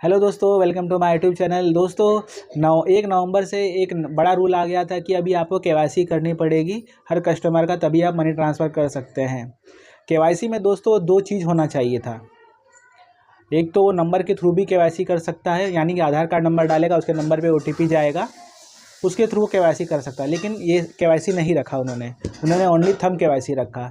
Hello दोस्तों, welcome to my YouTube channel. दोस्तों 1 नवंबर से एक बड़ा रूल आ गया था कि अभी आपको केवाईसी करनी पड़ेगी हर कस्टमर का, तभी आप मनी ट्रांसफ़र कर सकते हैं। केवाईसी में दोस्तों 2 चीज़ होना चाहिए था। एक तो वो नंबर के थ्रू भी केवाईसी कर सकता है, यानी कि आधार कार्ड नंबर डालेगा, उसके नंबर पे ओटीपी जाएगा, उसके थ्रू केवाईसी कर सकता है। लेकिन ये केवाईसी नहीं रखा उन्होंने ओनली थंब केवाईसी रखा।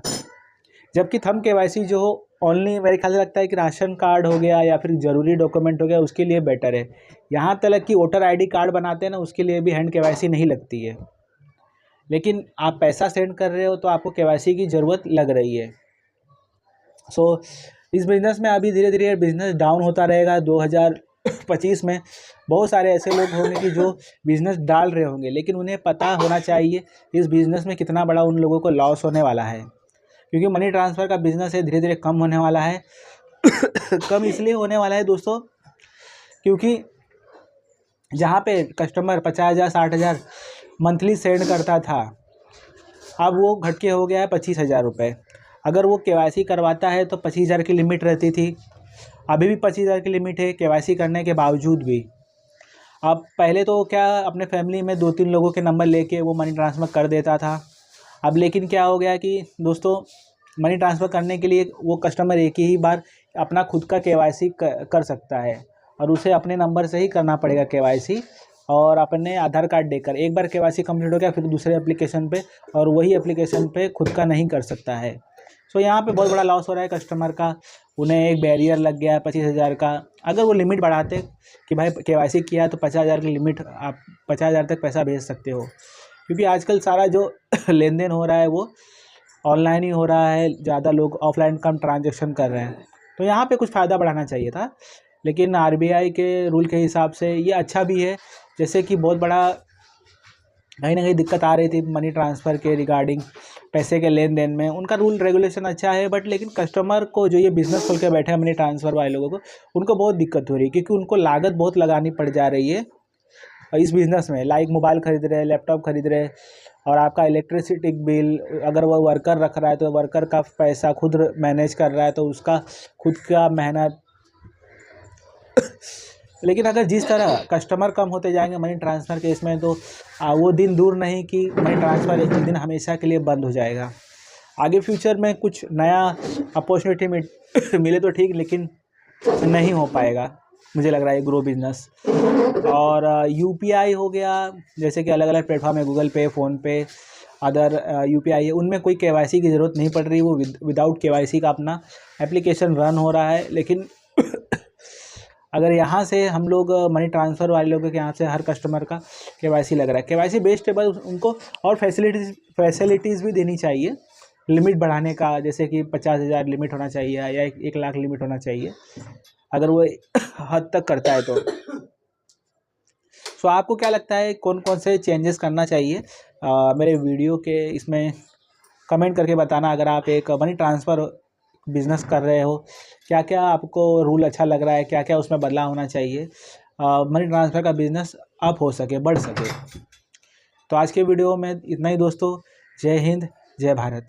जबकि थंब केवाईसी जो ओनली मेरे ख्याल से लगता है कि राशन कार्ड हो गया या फिर ज़रूरी डॉक्यूमेंट हो गया, उसके लिए बेटर है। यहाँ तक कि वोटर आईडी कार्ड बनाते हैं ना, उसके लिए भी हैंड केवाईसी नहीं लगती है। लेकिन आप पैसा सेंड कर रहे हो तो आपको केवाईसी की ज़रूरत लग रही है। इस बिज़नेस में अभी धीरे धीरे बिज़नेस डाउन होता रहेगा। 2025 में बहुत सारे ऐसे लोग होंगे कि जो बिज़नेस डाल रहे होंगे, लेकिन उन्हें पता होना चाहिए इस बिज़नेस में कितना बड़ा उन लोगों को लॉस होने वाला है, क्योंकि मनी ट्रांसफ़र का बिज़नेस है धीरे धीरे कम होने वाला है। कम इसलिए होने वाला है दोस्तों, क्योंकि जहाँ पे कस्टमर 50,000 60,000 मंथली सेंड करता था, अब वो घट के हो गया है 25,000 रुपये। अगर वो केवाईसी करवाता है तो 25,000 की लिमिट रहती थी, अभी भी 25,000 की लिमिट है केवाईसी करने के बावजूद भी। अब पहले तो क्या अपने फैमिली में 2-3 लोगों के नंबर लेके वो मनी ट्रांसफ़र कर देता था। अब लेकिन क्या हो गया कि दोस्तों मनी ट्रांसफ़र करने के लिए वो कस्टमर एक ही बार अपना खुद का केवाईसी कर सकता है, और उसे अपने नंबर से ही करना पड़ेगा केवाईसी, और अपने आधार कार्ड देकर। एक बार केवाईसी कंप्लीट हो गया फिर दूसरे एप्लीकेशन पे, और वही एप्लीकेशन पे खुद का नहीं कर सकता है। यहाँ पे बहुत बड़ा लॉस हो रहा है कस्टमर का। उन्हें एक बैरियर लग गया है 25,000 का। अगर वो लिमिट बढ़ाते कि भाई केवाईसी किया है तो 50,000 की लिमिट, आप 50,000 तक पैसा भेज सकते हो, क्योंकि आजकल सारा जो लेन देन हो रहा है वो ऑनलाइन ही हो रहा है। ज़्यादा लोग ऑफलाइन कम ट्रांजैक्शन कर रहे हैं, तो यहाँ पे कुछ फ़ायदा बढ़ाना चाहिए था। लेकिन आरबीआई के रूल के हिसाब से ये अच्छा भी है। जैसे कि बहुत बड़ा कहीं ना कहीं दिक्कत आ रही थी मनी ट्रांसफ़र के रिगार्डिंग, पैसे के लेन देन में उनका रूल रेगुलेशन अच्छा है, बट लेकिन कस्टमर को जो ये बिज़नेस खोल के बैठे हैं मनी ट्रांसफ़र वाले लोगों को, उनको बहुत दिक्कत हो रही है, क्योंकि उनको लागत बहुत लगानी पड़ जा रही है इस बिज़नेस में। लाइक मोबाइल ख़रीद रहे हैं, लैपटॉप ख़रीद रहे हैं, और आपका इलेक्ट्रिसिटी बिल, अगर वो वर्कर रख रहा है तो वर्कर का पैसा खुद मैनेज कर रहा है, तो उसका खुद का मेहनत। लेकिन अगर जिस तरह कस्टमर कम होते जाएंगे मनी ट्रांसफ़र के इसमें, तो वो दिन दूर नहीं कि मनी ट्रांसफ़र एक दिन हमेशा के लिए बंद हो जाएगा। आगे फ्यूचर में कुछ नया अपॉर्चुनिटी मिले तो ठीक, लेकिन नहीं हो पाएगा मुझे लग रहा है ग्रो बिज़नेस। और यूपीआई हो गया, जैसे कि अलग अलग प्लेटफॉर्म है, गूगल पे, फ़ोनपे, अदर यूपीआई है, उनमें कोई केवाईसी की ज़रूरत नहीं पड़ रही। वो विदाउट केवाईसी का अपना एप्लीकेशन रन हो रहा है। लेकिन अगर यहाँ से हम लोग मनी ट्रांसफ़र वाले लोगों के यहाँ से हर कस्टमर का केवाईसी लग रहा है, केवाईसी बेस्ट है, बस उनको और फैसिलिटीज़ भी देनी चाहिए, लिमिट बढ़ाने का, जैसे कि 50,000 लिमिट होना चाहिए या 1 लाख लिमिट होना चाहिए, अगर वो हद तक करता है तो। आपको क्या लगता है कौन कौन से चेंजेस करना चाहिए मेरे वीडियो के इसमें, कमेंट करके बताना। अगर आप एक मनी ट्रांसफ़र बिज़नेस कर रहे हो, क्या क्या आपको रूल अच्छा लग रहा है, क्या क्या उसमें बदलाव होना चाहिए, मनी ट्रांसफ़र का बिज़नेस अप हो सके, बढ़ सके। तो आज के वीडियो में इतना ही दोस्तों। जय हिंद, जय भारत।